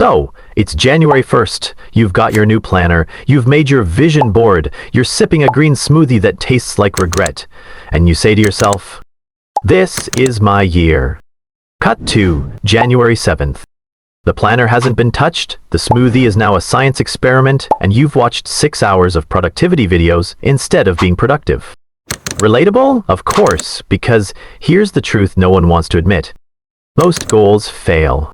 So, it's January 1st, you've got your new planner, you've made your vision board, you're sipping a green smoothie that tastes like regret, and you say to yourself, "This is my year." Cut to January 7th. The planner hasn't been touched, the smoothie is now a science experiment, and you've watched 6 hours of productivity videos instead of being productive. Relatable? Of course, because here's the truth no one wants to admit. Most goals fail.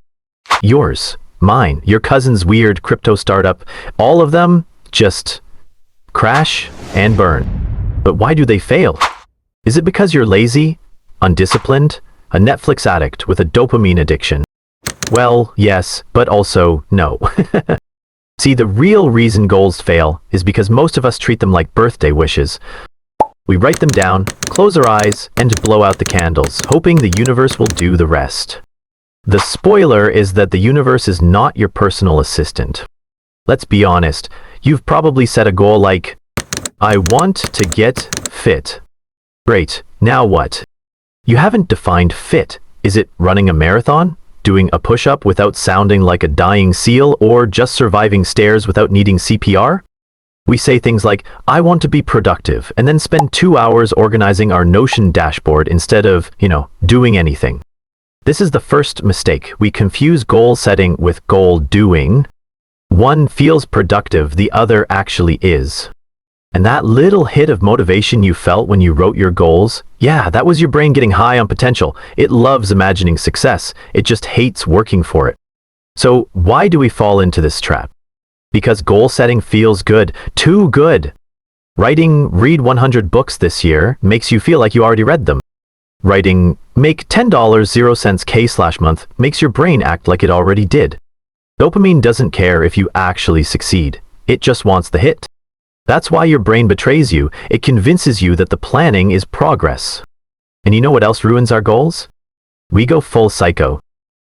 Yours, mine, your cousin's weird crypto startup, all of them just crash and burn. But why do they fail? Is it because you're lazy, undisciplined, a Netflix addict with a dopamine addiction? Well, yes, but also no. See, the real reason goals fail is because most of us treat them like birthday wishes. We write them down, close our eyes, and blow out the candles, hoping the universe will do the rest. The spoiler is that the universe is not your personal assistant. Let's be honest, you've probably set a goal like, "I want to get fit." Great, now what? You haven't defined fit. Is it running a marathon? Doing a push-up without sounding like a dying seal, or just surviving stairs without needing CPR? We say things like, "I want to be productive," and then spend 2 hours organizing our Notion dashboard instead of, doing anything. This is the first mistake. We confuse goal setting with goal doing. One feels productive, the other actually is. And that little hit of motivation you felt when you wrote your goals, yeah, that was your brain getting high on potential. It loves imagining success. It just hates working for it. So why do we fall into this trap? Because goal setting feels good, too good. Read 100 books this year makes you feel like you already read them. Writing, make $10.00 K/month makes your brain act like it already did. Dopamine doesn't care if you actually succeed. It just wants the hit. That's why your brain betrays you. It convinces you that the planning is progress. And you know what else ruins our goals? We go full psycho.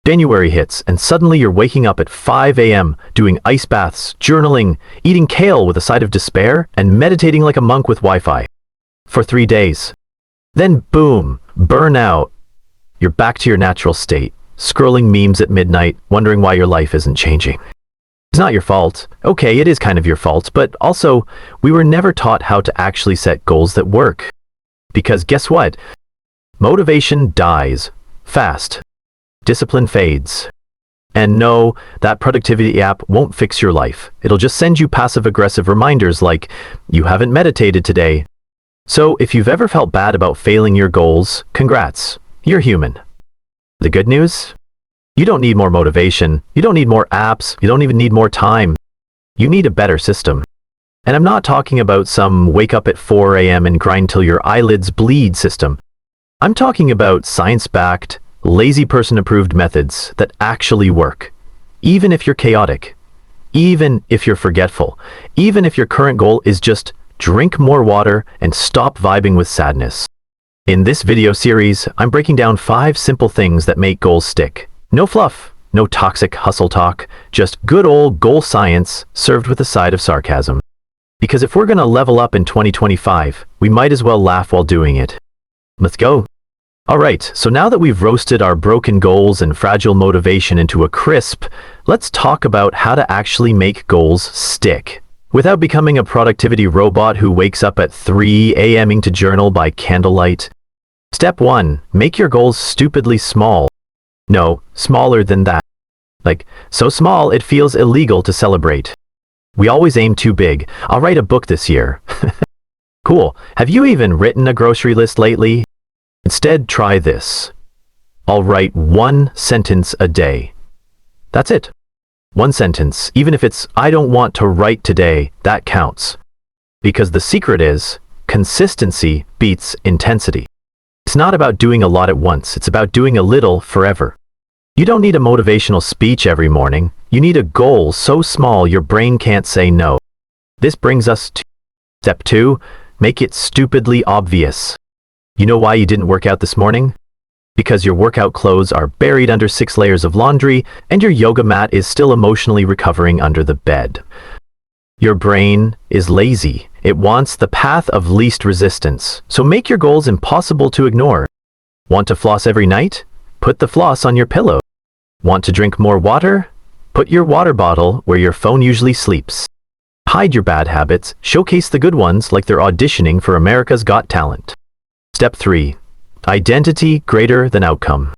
January hits, and suddenly you're waking up at 5 a.m., doing ice baths, journaling, eating kale with a side of despair, and meditating like a monk with Wi-Fi. For 3 days. Then boom, burnout. You're back to your natural state, scrolling memes at midnight, wondering why your life isn't changing. It's not your fault. Okay, it is kind of your fault, but also, we were never taught how to actually set goals that work. Because guess what? Motivation dies. Fast. Discipline fades. And no, that productivity app won't fix your life. It'll just send you passive-aggressive reminders like, "You haven't meditated today." So if you've ever felt bad about failing your goals, congrats. You're human. The good news? You don't need more motivation, you don't need more apps, you don't even need more time. You need a better system. And I'm not talking about some wake up at 4 a.m. and grind till your eyelids bleed system. I'm talking about science-backed, lazy person-approved methods that actually work. Even if you're chaotic, even if you're forgetful, even if your current goal is just drink more water and stop vibing with sadness. In this video series, I'm breaking down 5 simple things that make goals stick. No fluff, no toxic hustle talk, just good old goal science served with a side of sarcasm. Because if we're gonna level up in 2025, we might as well laugh while doing it. Let's go. Alright, so now that we've roasted our broken goals and fragile motivation into a crisp, let's talk about how to actually make goals stick. Without becoming a productivity robot who wakes up at 3 a.m. to journal by candlelight. Step 1. Make your goals stupidly small. No, smaller than that. Like, so small it feels illegal to celebrate. We always aim too big. I'll write a book this year. Cool. Have you even written a grocery list lately? Instead, try this. I'll write 1 sentence a day. That's it. 1 sentence. Even if it's, "I don't want to write today," that counts. Because the secret is, consistency beats intensity. It's not about doing a lot at once. It's about doing a little forever. You don't need a motivational speech every morning. You need a goal so small your brain can't say no. This brings us to step 2, make it stupidly obvious. You know why you didn't work out this morning? Because your workout clothes are buried under 6 layers of laundry and your yoga mat is still emotionally recovering under the bed. Your brain is lazy. It wants the path of least resistance. So make your goals impossible to ignore. Want to floss every night? Put the floss on your pillow. Want to drink more water? Put your water bottle where your phone usually sleeps. Hide your bad habits, showcase the good ones like they're auditioning for America's Got Talent. Step 3. Identity greater than outcome.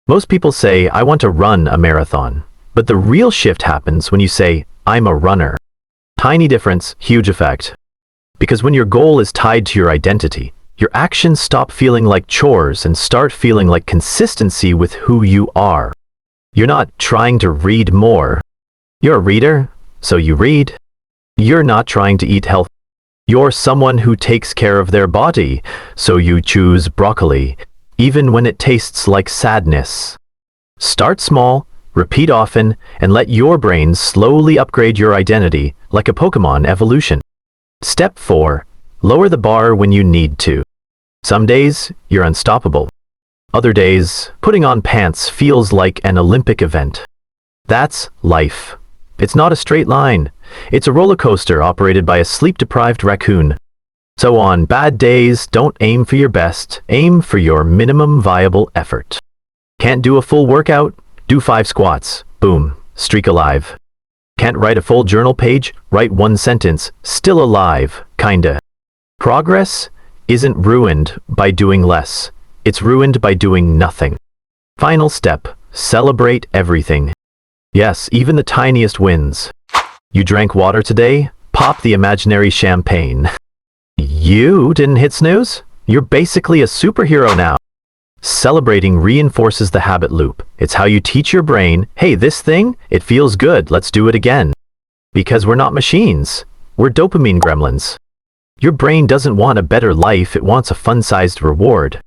Most people say, I want to run a marathon. But the real shift happens when you say, I'm a runner. Tiny difference, huge effect. Because when your goal is tied to your identity, your actions stop feeling like chores and start feeling like consistency with who you are. You're not trying to read more. You're a reader, so you read. You're not trying to eat healthy. You're someone who takes care of their body, so you choose broccoli, even when it tastes like sadness. Start small, repeat often, and let your brain slowly upgrade your identity like a Pokemon evolution. Step 4. Lower the bar when you need to. Some days, you're unstoppable. Other days, putting on pants feels like an Olympic event. That's life. It's not a straight line. It's a roller coaster operated by a sleep-deprived raccoon. So on bad days, don't aim for your best, aim for your minimum viable effort. Can't do a full workout? Do 5 squats. Boom. Streak alive. Can't write a full journal page? Write 1 sentence. Still alive. Kinda. Progress isn't ruined by doing less. It's ruined by doing nothing. Final step. Celebrate everything. Yes, even the tiniest wins. You drank water today? Pop the imaginary champagne. You didn't hit snooze? You're basically a superhero now. Celebrating reinforces the habit loop. It's how you teach your brain, hey, this thing, it feels good, let's do it again. Because we're not machines. We're dopamine gremlins. Your brain doesn't want a better life, it wants a fun-sized reward.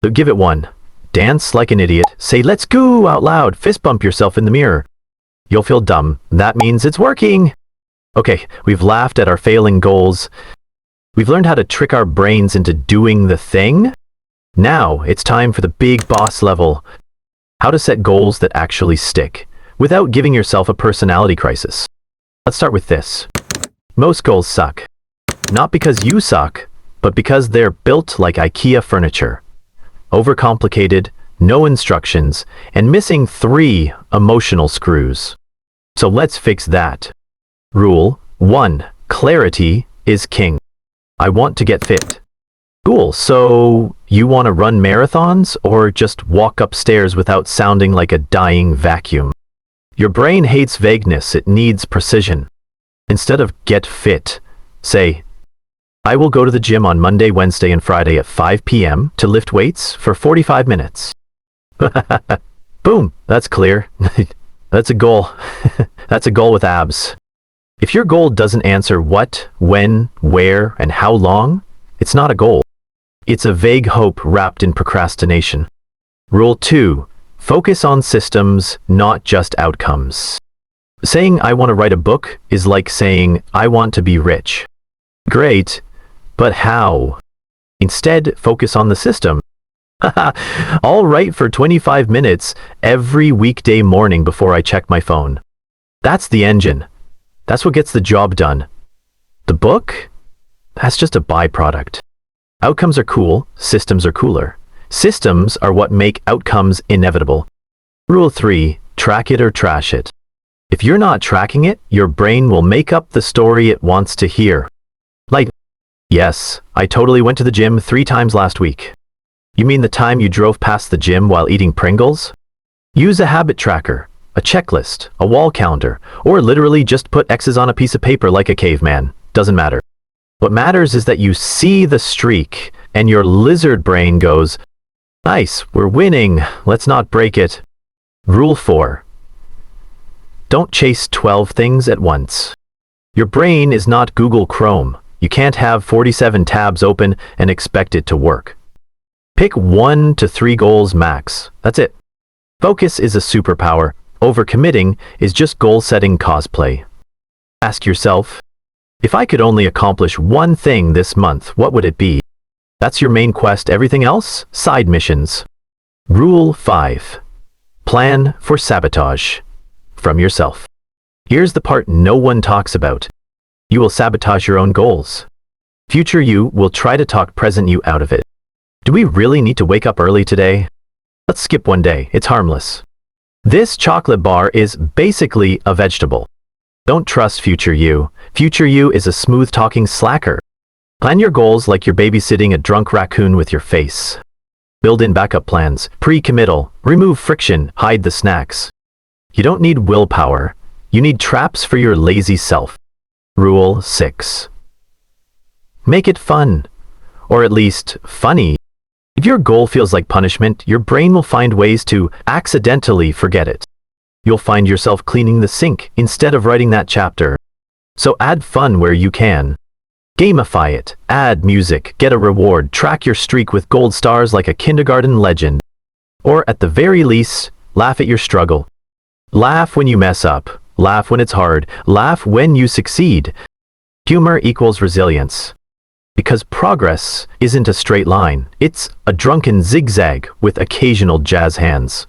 So give it one. Dance like an idiot, say let's go out loud, fist bump yourself in the mirror. You'll feel dumb. That means it's working. Okay, we've laughed at our failing goals. We've learned how to trick our brains into doing the thing. Now, it's time for the big boss level. How to set goals that actually stick, without giving yourself a personality crisis. Let's start with this. Most goals suck. Not because you suck, but because they're built like IKEA furniture. Overcomplicated, no instructions, and missing 3 emotional screws. So let's fix that. Rule 1. Clarity is king. I want to get fit. Cool, so you want to run marathons or just walk upstairs without sounding like a dying vacuum? Your brain hates vagueness, it needs precision. Instead of get fit, say, I will go to the gym on Monday, Wednesday, and Friday at 5 p.m. to lift weights for 45 minutes. Boom, that's clear. That's a goal. That's a goal with abs. If your goal doesn't answer what, when, where, and how long, it's not a goal. It's a vague hope wrapped in procrastination. Rule 2. Focus on systems, not just outcomes. Saying I want to write a book is like saying I want to be rich. Great, but how? Instead, focus on the system. I'll write for 25 minutes every weekday morning before I check my phone. That's the engine. That's what gets the job done. The book? That's just a byproduct. Outcomes are cool, systems are cooler. Systems are what make outcomes inevitable. Rule 3. Track it or trash it. If you're not tracking it, your brain will make up the story it wants to hear. Like, yes, I totally went to the gym 3 times last week. You mean the time you drove past the gym while eating Pringles? Use a habit tracker, a checklist, a wall calendar, or literally just put X's on a piece of paper like a caveman. Doesn't matter. What matters is that you see the streak and your lizard brain goes, nice, we're winning, let's not break it. Rule 4. Don't chase 12 things at once. Your brain is not Google Chrome. You can't have 47 tabs open and expect it to work. Pick 1 to 3 goals max. That's it. Focus is a superpower. Overcommitting is just goal-setting cosplay. Ask yourself, if I could only accomplish 1 thing this month, what would it be? That's your main quest. Everything else? Side missions. Rule 5. Plan for sabotage. From yourself. Here's the part no one talks about. You will sabotage your own goals. Future you will try to talk present you out of it. Do we really need to wake up early today? Let's skip one day. It's harmless. This chocolate bar is basically a vegetable. Don't trust future you. Future you is a smooth-talking slacker. Plan your goals like you're babysitting a drunk raccoon with your face. Build in backup plans, pre-committal, remove friction, hide the snacks. You don't need willpower. You need traps for your lazy self. Rule 6. Make it fun. Or at least, funny. If your goal feels like punishment, your brain will find ways to accidentally forget it. You'll find yourself cleaning the sink instead of writing that chapter. So add fun where you can. Gamify it, add music, get a reward, track your streak with gold stars like a kindergarten legend. Or at the very least, laugh at your struggle. Laugh when you mess up, laugh when it's hard, laugh when you succeed. Humor equals resilience. Because progress isn't a straight line, it's a drunken zigzag with occasional jazz hands.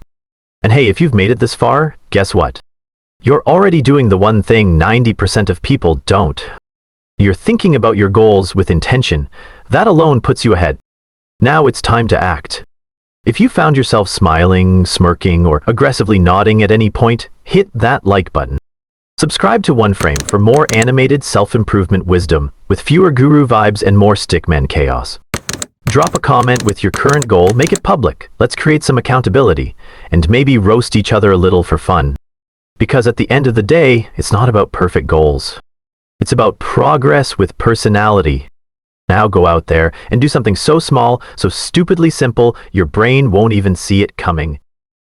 And hey, if you've made it this far, guess what? You're already doing the one thing 90% of people don't. You're thinking about your goals with intention. That alone puts you ahead. Now it's time to act. If you found yourself smiling, smirking, or aggressively nodding at any point, hit that like button. Subscribe to One Frame for more animated self-improvement wisdom, with fewer guru vibes and more stickman chaos. Drop a comment with your current goal, make it public. Let's create some accountability, and maybe roast each other a little for fun. Because at the end of the day, it's not about perfect goals. It's about progress with personality. Now go out there and do something so small, so stupidly simple, your brain won't even see it coming.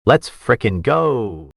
Let's frickin' go!